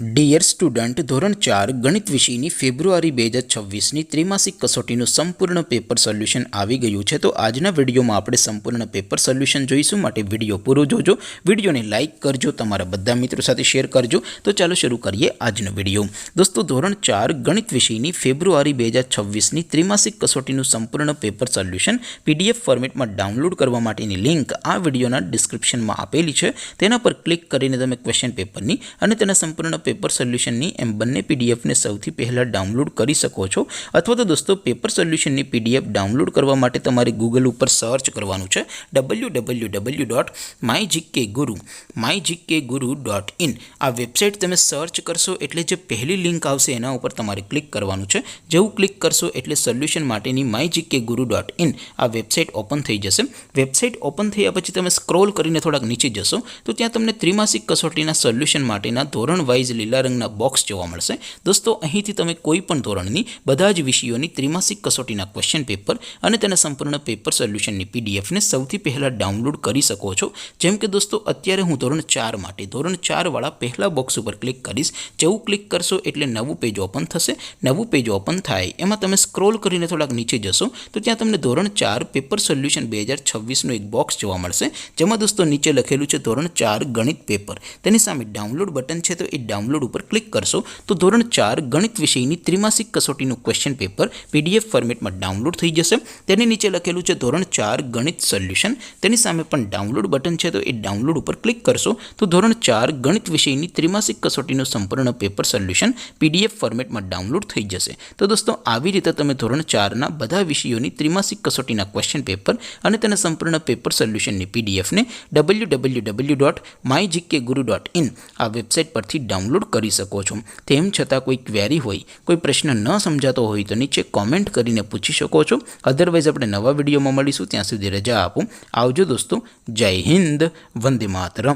Dear student, ધોરણ 4 ગણિત વિષયની ફેબ્રુઆરી 2026ની ત્રિમાસિક કસોટીનું સંપૂર્ણ પેપર સોલ્યુશન આવી ગયું છે. તો આજના વિડીયોમાં આપણે સંપૂર્ણ પેપર સોલ્યુશન જોઈશું. માટે વિડીયો પૂરો જોજો, વિડીયોને લાઇક કરજો, તમારા બધા મિત્રો સાથે શેર કરજો. તો ચાલો શરૂ કરીએ આજનો વિડીયો. દોસ્તો, ધોરણ 4 ગણિત વિષયની ફેબ્રુઆરી 2026ની ત્રિમાસિક કસોટીનું સંપૂર્ણ પેપર સોલ્યુશન PDF ફોર્મેટમાં ડાઉનલોડ કરવા માટેની લિંક આ વિડીયોના ડિસ્ક્રિપ્શનમાં આપેલી છે. તેના પર ક્લિક કરીને તમે ક્વેશ્ચન પેપરની અને તેના સંપૂર્ણ પેપર સોલ્યુશનની એમ બંને પીડીએફને સૌથી પહેલાં ડાઉનલોડ કરી શકો છો. અથવા તો દોસ્તો, પેપર સોલ્યુશનની PDF ડાઉનલોડ કરવા માટે તમારે ગૂગલ ઉપર સર્ચ કરવાનું છે www.mygkguru.in. આ વેબસાઇટ તમે સર્ચ કરશો એટલે જે પહેલી લિંક આવશે એના ઉપર તમારે ક્લિક કરવાનું છે. જેવું ક્લિક કરશો એટલે સોલ્યુશન માટેની mygkguru.in આ વેબસાઇટ ઓપન થઈ જશે. વેબસાઇટ ઓપન થયા પછી તમે સ્ક્રોલ કરીને થોડાક નીચે જશો તો ત્યાં તમને ત્રિમાસિક કસોટીના સોલ્યુશન માટેના ધોરણ વાઇઝ લીલા રંગના બોક્સ જોવા મળશે. દોસ્તો, અહીંથી તમે કોઈ પણ ધોરણની બધા જ વિષયોની ત્રિમાસિક કસોટીના ક્વેશ્ચન પેપર અને તેના સંપૂર્ણ પેપર સોલ્યુશનની પીડીએફને સૌથી પહેલાં ડાઉનલોડ કરી શકો છો. જેમ કે દોસ્તો, અત્યારે હું ધોરણ 4 માટે ધોરણ 4 વાળા પહેલા બોક્સ ઉપર ક્લિક કરીશ. જેવું ક્લિક કરશો એટલે નવું પેજ ઓપન થશે. નવું પેજ ઓપન થાય એમાં તમે સ્ક્રોલ કરીને થોડાક નીચે જશો તો ત્યાં તમને ધોરણ 4 પેપર સોલ્યુશન 2026નું એક બોક્સ જોવા મળશે. જેમાં દોસ્તો નીચે લખેલું છે ધોરણ 4 ગણિત પેપર. તેની સામે ડાઉનલોડ બટન છે, તો એ ડાઉનલોડ ઉપર ક્લિક કરશો તો ધોરણ 4 ગણિત વિષયની ત્રિમાસિક કસોટીનું ક્વેશ્ચન પેપર PDF ફોર્મેટમાં ડાઉનલોડ થઈ જશે. તેની નીચે લખેલું છે ધોરણ 4 ગણિત સોલ્યુશન. તેની સામે પણ ડાઉનલોડ બટન છે, તો એ ડાઉનલોડ ઉપર ક્લિક કરશો તો ધોરણ 4 ગણિત વિષયની ત્રિમાસિક કસોટીનું સંપૂર્ણ પેપર સોલ્યુશન PDF ફોર્મેટમાં ડાઉનલોડ થઈ જશે. તો દોસ્તો, આવી રીતે તમે ધોરણ 4ના બધા વિષયોની ત્રિમાસિક કસોટીના ક્વેશ્ચન પેપર અને તેના સંપૂર્ણ પેપર સોલ્યુશનની PDFને www.mygkguru.in આ વેબસાઇટ પરથી ડાઉનલોડ કરી શકો છો. તેમ છતાં કોઈ ક્વેરી હોય, કોઈ પ્રશ્ન ન સમજાતો હોય તો નીચે કોમેન્ટ કરીને પૂછી શકો છો. અધરવાઇઝ આપણે નવા વિડીયોમાં મળીશું. ત્યાં સુધી રજા આપો. આવજો દોસ્તો. જય હિન્દ. વંદે માતરમ.